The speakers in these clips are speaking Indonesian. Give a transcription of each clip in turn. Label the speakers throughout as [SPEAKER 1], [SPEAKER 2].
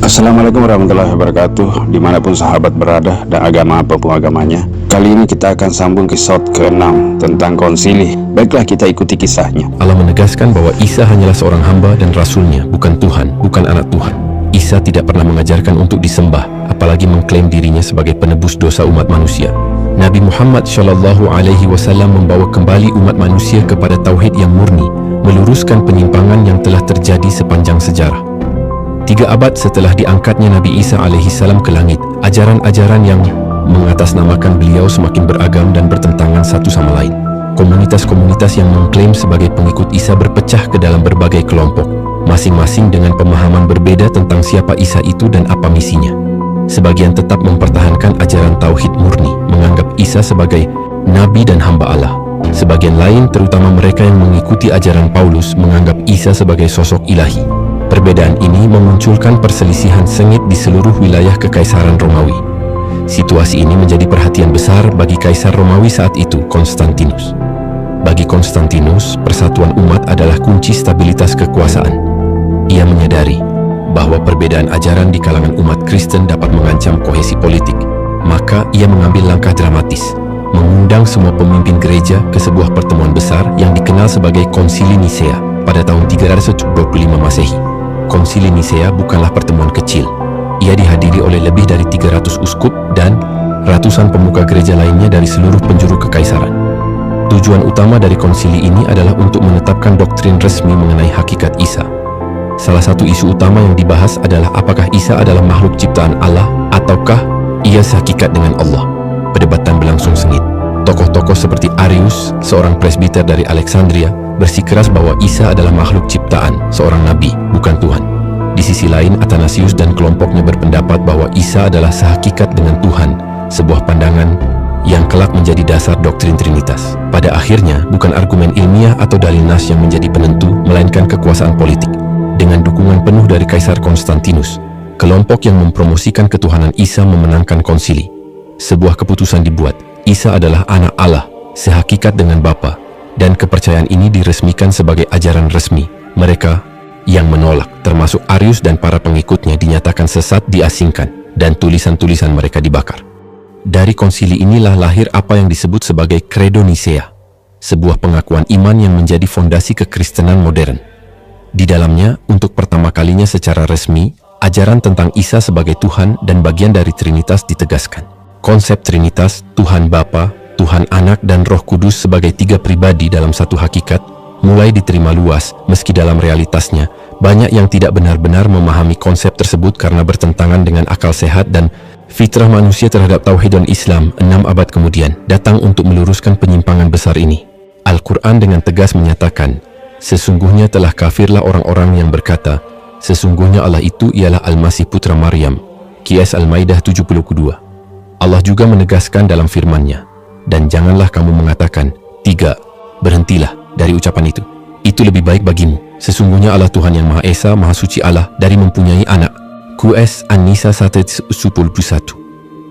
[SPEAKER 1] Assalamualaikum warahmatullahi wabarakatuh, dimanapun sahabat berada dan agama apapun agamanya. Kali ini kita akan sambung ke episode ke-6 tentang konsili. Baiklah, kita ikuti kisahnya.
[SPEAKER 2] Allah menegaskan bahwa Isa hanyalah seorang hamba dan rasulnya, bukan Tuhan, bukan anak Tuhan. Isa tidak pernah mengajarkan untuk disembah, apalagi mengklaim dirinya sebagai penebus dosa umat manusia. Nabi Muhammad SAW membawa kembali umat manusia kepada tauhid yang murni, meluruskan penyimpangan yang telah terjadi sepanjang sejarah. 3 abad setelah diangkatnya Nabi Isa alaihissalam ke langit, ajaran-ajaran yang mengatasnamakan beliau semakin beragam dan bertentangan satu sama lain. Komunitas-komunitas yang mengklaim sebagai pengikut Isa berpecah ke dalam berbagai kelompok, masing-masing dengan pemahaman berbeda tentang siapa Isa itu dan apa misinya. Sebagian tetap mempertahankan ajaran tauhid murni, menganggap Isa sebagai nabi dan hamba Allah. Sebagian lain, terutama mereka yang mengikuti ajaran Paulus, menganggap Isa sebagai sosok ilahi. Perbedaan ini memunculkan perselisihan sengit di seluruh wilayah Kekaisaran Romawi. Situasi ini menjadi perhatian besar bagi Kaisar Romawi saat itu, Konstantinus. Bagi Konstantinus, persatuan umat adalah kunci stabilitas kekuasaan. Ia menyadari bahwa perbedaan ajaran di kalangan umat Kristen dapat mengancam kohesi politik. Maka ia mengambil langkah dramatis, mengundang semua pemimpin gereja ke sebuah pertemuan besar yang dikenal sebagai Konsili Nisea pada tahun 325 Masehi. Konsili Nisea bukanlah pertemuan kecil. Ia dihadiri oleh lebih dari 300 uskup dan ratusan pemuka gereja lainnya dari seluruh penjuru kekaisaran. Tujuan utama dari konsili ini adalah untuk menetapkan doktrin resmi mengenai hakikat Isa. Salah satu isu utama yang dibahas adalah apakah Isa adalah makhluk ciptaan Allah ataukah ia sehakikat dengan Allah. Perdebatan berlangsung sengit. Tokoh-tokoh seperti Arius, seorang presbiter dari Alexandria, bersikeras bahwa Isa adalah makhluk ciptaan, seorang nabi, bukan Tuhan. Di sisi lain, Athanasius dan kelompoknya berpendapat bahwa Isa adalah sehakikat dengan Tuhan, sebuah pandangan yang kelak menjadi dasar doktrin Trinitas. Pada akhirnya, bukan argumen ilmiah atau dalil nas yang menjadi penentu, melainkan kekuasaan politik. Dengan dukungan penuh dari Kaisar Konstantinus, kelompok yang mempromosikan ketuhanan Isa memenangkan konsili. Sebuah keputusan dibuat, Isa adalah anak Allah, sehakikat dengan Bapa, dan kepercayaan ini diresmikan sebagai ajaran resmi. Mereka yang menolak, termasuk Arius dan para pengikutnya, dinyatakan sesat, diasingkan, dan tulisan-tulisan mereka dibakar. Dari konsili inilah lahir apa yang disebut sebagai Credo Nicea, sebuah pengakuan iman yang menjadi fondasi kekristenan modern. Di dalamnya, untuk pertama kalinya secara resmi, ajaran tentang Isa sebagai Tuhan dan bagian dari Trinitas ditegaskan. Konsep Trinitas, Tuhan Bapa, Tuhan Anak, dan Roh Kudus sebagai 3 pribadi dalam satu hakikat, mulai diterima luas, meski dalam realitasnya, banyak yang tidak benar-benar memahami konsep tersebut karena bertentangan dengan akal sehat dan fitrah manusia terhadap tauhid dan Islam. 6 abad kemudian, datang untuk meluruskan penyimpangan besar ini. Al-Quran dengan tegas menyatakan, sesungguhnya telah kafirlah orang-orang yang berkata, sesungguhnya Allah itu ialah Al-Masih putra Maryam. Qiyas Al-Maidah 72. Allah juga menegaskan dalam firman-Nya, dan janganlah kamu mengatakan, 3, berhentilah dari ucapan itu. Itu lebih baik bagimu. Sesungguhnya Allah Tuhan yang Maha Esa, Maha Suci Allah dari mempunyai anak. QS An-Nisa 111.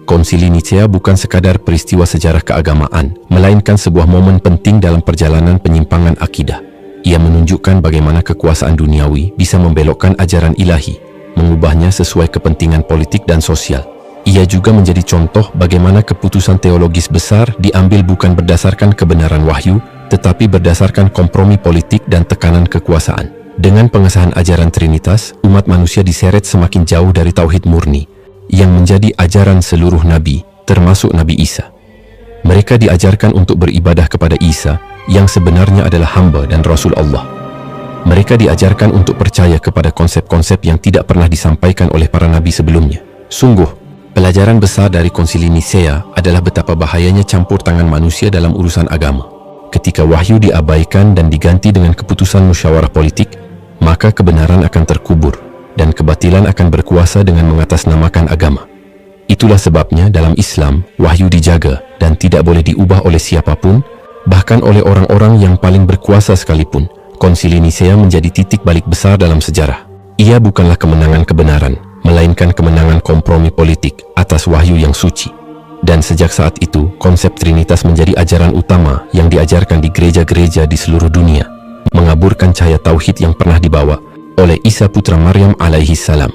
[SPEAKER 2] Konsili Nicea bukan sekadar peristiwa sejarah keagamaan, melainkan sebuah momen penting dalam perjalanan penyimpangan akidah. Ia menunjukkan bagaimana kekuasaan duniawi bisa membelokkan ajaran ilahi, mengubahnya sesuai kepentingan politik dan sosial. Ia juga menjadi contoh bagaimana keputusan teologis besar diambil bukan berdasarkan kebenaran wahyu, tetapi berdasarkan kompromi politik dan tekanan kekuasaan. Dengan pengesahan ajaran Trinitas, umat manusia diseret semakin jauh dari tauhid murni, yang menjadi ajaran seluruh nabi, termasuk Nabi Isa. Mereka diajarkan untuk beribadah kepada Isa, yang sebenarnya adalah hamba dan Rasul Allah. Mereka diajarkan untuk percaya kepada konsep-konsep yang tidak pernah disampaikan oleh para nabi sebelumnya. Sungguh, pelajaran besar dari Konsili Nisea adalah betapa bahayanya campur tangan manusia dalam urusan agama. Ketika wahyu diabaikan dan diganti dengan keputusan musyawarah politik, maka kebenaran akan terkubur dan kebatilan akan berkuasa dengan mengatasnamakan agama. Itulah sebabnya dalam Islam, wahyu dijaga dan tidak boleh diubah oleh siapapun, bahkan oleh orang-orang yang paling berkuasa sekalipun. Konsili Nisea menjadi titik balik besar dalam sejarah. Ia bukanlah kemenangan kebenaran, melainkan kemenangan kompromi politik atas wahyu yang suci. Dan sejak saat itu, konsep Trinitas menjadi ajaran utama yang diajarkan di gereja-gereja di seluruh dunia, mengaburkan cahaya tauhid yang pernah dibawa oleh Isa putra Maryam alaihi salam.